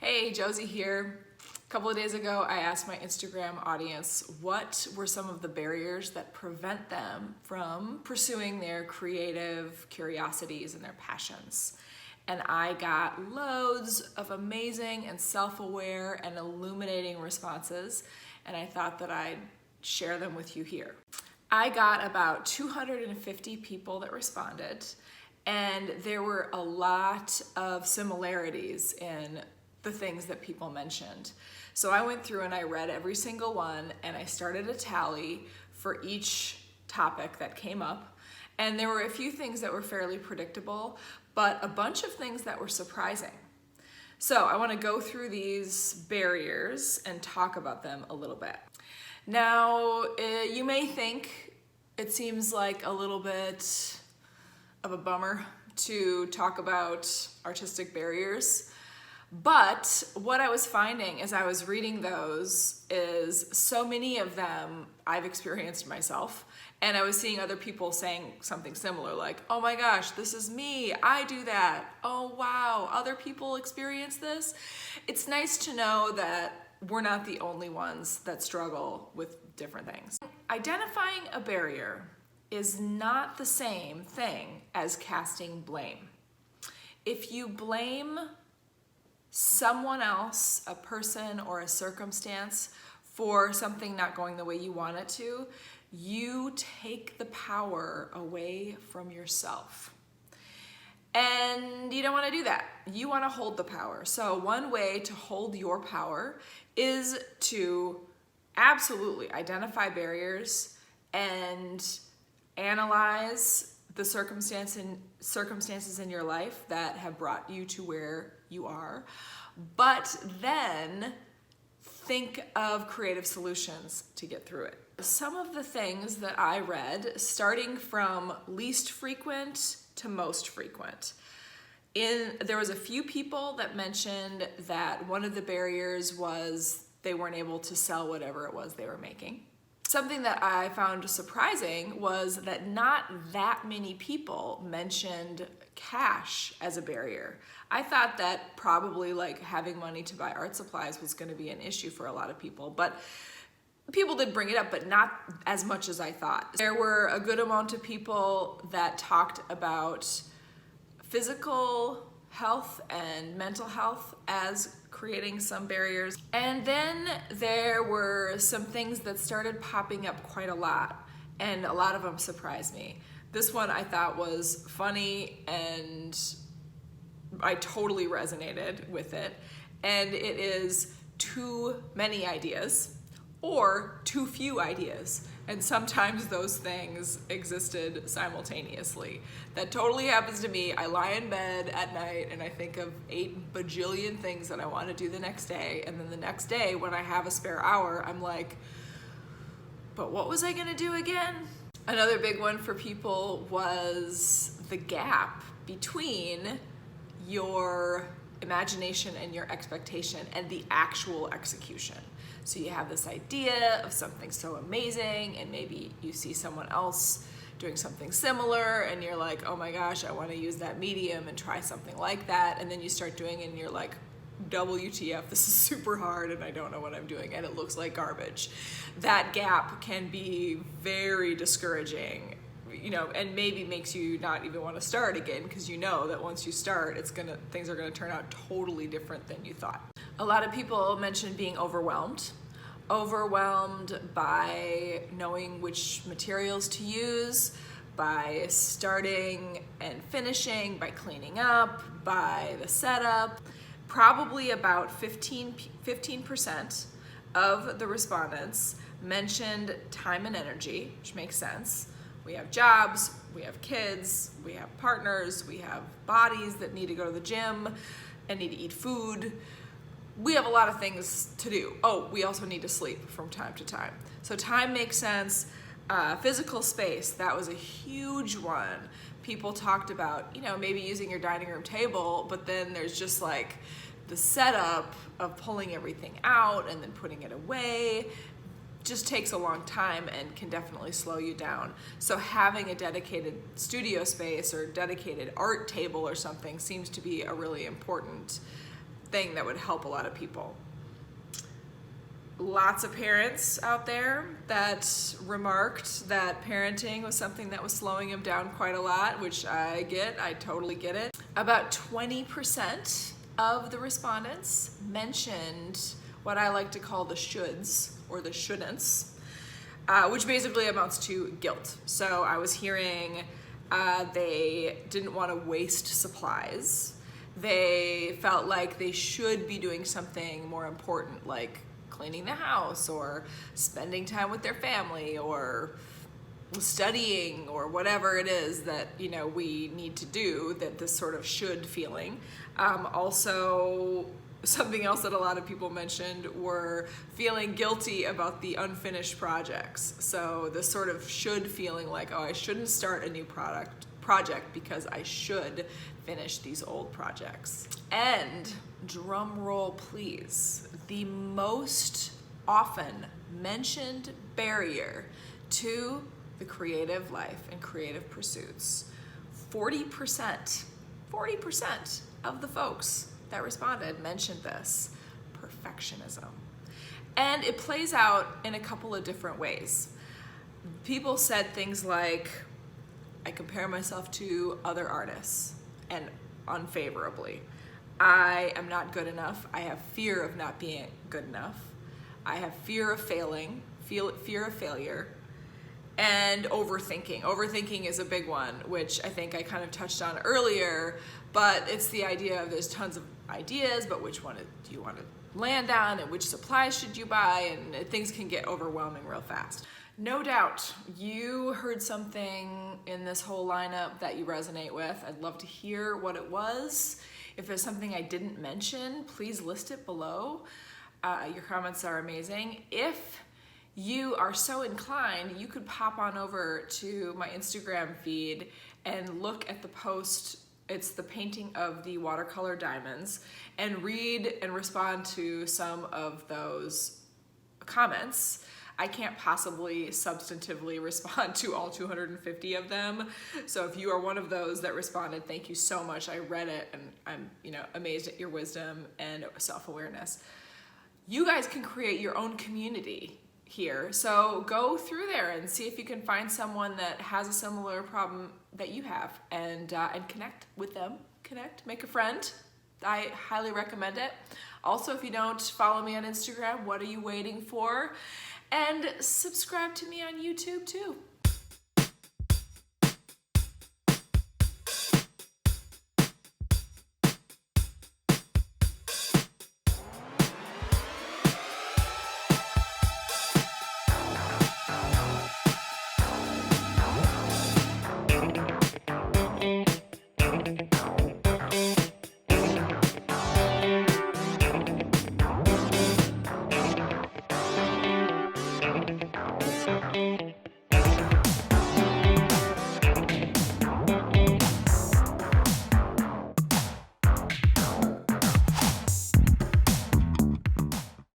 Hey, Josie here. A couple of days ago, I asked my Instagram audience what were some of the barriers that prevent them from pursuing their creative curiosities and their passions. And I got loads of amazing and self-aware and illuminating responses, and I thought that I'd share them with you here. I got about 250 people that responded, and there were a lot of similarities in the things that people mentioned. So I went through and I read every single one, and I started a tally for each topic that came up. And there were a few things that were fairly predictable, but a bunch of things that were surprising. So I want to go through these barriers and talk about them a little bit. Now, you may think it seems like a little bit of a bummer to talk about artistic barriers, but what I was finding as I was reading those is so many of them I've experienced myself, and I was seeing other people saying something similar, like, oh my gosh, this is me, I do that, oh wow, other people experience this. It's nice to know that we're not the only ones that struggle with different things. Identifying a barrier is not the same thing as casting blame. If you blame someone else, a person or a circumstance, for something not going the way you want it to, you take the power away from yourself. And you don't want to do that. You want to hold the power. So one way to hold your power is to absolutely identify barriers and analyze the circumstances in your life that have brought you to where you are, but then think of creative solutions to get through it. Some of the things that I read, starting from least frequent to most frequent. There was a few people that mentioned that one of the barriers was they weren't able to sell whatever it was they were making. Something that I found surprising was that not that many people mentioned cash as a barrier. I thought that probably like having money to buy art supplies was going to be an issue for a lot of people, but people did bring it up, but not as much as I thought. There were a good amount of people that talked about physical health and mental health as creating some barriers. And then there were some things that started popping up quite a lot, and a lot of them surprised me. This one I thought was funny, and I totally resonated with it. And it is too many ideas or too few ideas. And sometimes those things existed simultaneously. That totally happens to me. I lie in bed at night and I think of 8 bajillion things that I want to do the next day. And then the next day when I have a spare hour, I'm like, but what was I gonna do again? Another big one for people was the gap between your imagination and your expectation and the actual execution. So you have this idea of something so amazing, and maybe you see someone else doing something similar and you're like, oh my gosh, I want to use that medium and try something like that. And then you start doing it and you're like, WTF, this is super hard and I don't know what I'm doing and it looks like garbage. That gap can be very discouraging, and maybe makes you not even want to start again, because you know that once you start, things are gonna turn out totally different than you thought. A lot of people mentioned being overwhelmed by knowing which materials to use, by starting and finishing, by cleaning up, by the setup. Probably about 15% of the respondents mentioned time and energy, which makes sense. We have jobs, we have kids, we have partners, we have bodies that need to go to the gym and need to eat food. We have a lot of things to do. Oh, we also need to sleep from time to time. So time makes sense. Physical space, that was a huge one. People talked about, maybe using your dining room table, but then there's just like the setup of pulling everything out and then putting it away. Just takes a long time and can definitely slow you down. So having a dedicated studio space or dedicated art table or something seems to be a really important thing that would help a lot of people. Lots of parents out there that remarked that parenting was something that was slowing them down quite a lot, which I totally get it. About 20% of the respondents mentioned what I like to call the shoulds or the shouldn'ts, which basically amounts to guilt. So I was hearing they didn't want to waste supplies. They felt like they should be doing something more important, like cleaning the house or spending time with their family or studying or whatever it is that, you know, we need to do, that this sort of should feeling. Also, something else that a lot of people mentioned were feeling guilty about the unfinished projects. So this sort of should feeling like, oh, I shouldn't start a new project because I should finish these old projects. And drum roll please, the most often mentioned barrier to the creative life and creative pursuits, 40% of the folks that responded mentioned this: perfectionism. And it plays out in a couple of different ways. People said things like, I compare myself to other artists, and unfavorably. I am not good enough. I have fear of not being good enough. I have fear of failing, fear of failure, and overthinking. Overthinking is a big one, which I think I kind of touched on earlier, but it's the idea of there's tons of ideas, but which one do you want to land on, and which supplies should you buy, and things can get overwhelming real fast. No doubt you heard something in this whole lineup that you resonate with. I'd love to hear what it was. If there's something I didn't mention, please list it below. Your comments are amazing. If you are so inclined, you could pop on over to my Instagram feed and look at the post. It's the painting of the watercolor diamonds, and read and respond to some of those comments. I can't possibly substantively respond to all 250 of them. So if you are one of those that responded, thank you so much. I read it and I'm, amazed at your wisdom and self-awareness. You guys can create your own community here. So go through there and see if you can find someone that has a similar problem that you have, and connect with them. Make a friend. I highly recommend it. Also, if you don't follow me on Instagram, what are you waiting for? And subscribe to me on YouTube too.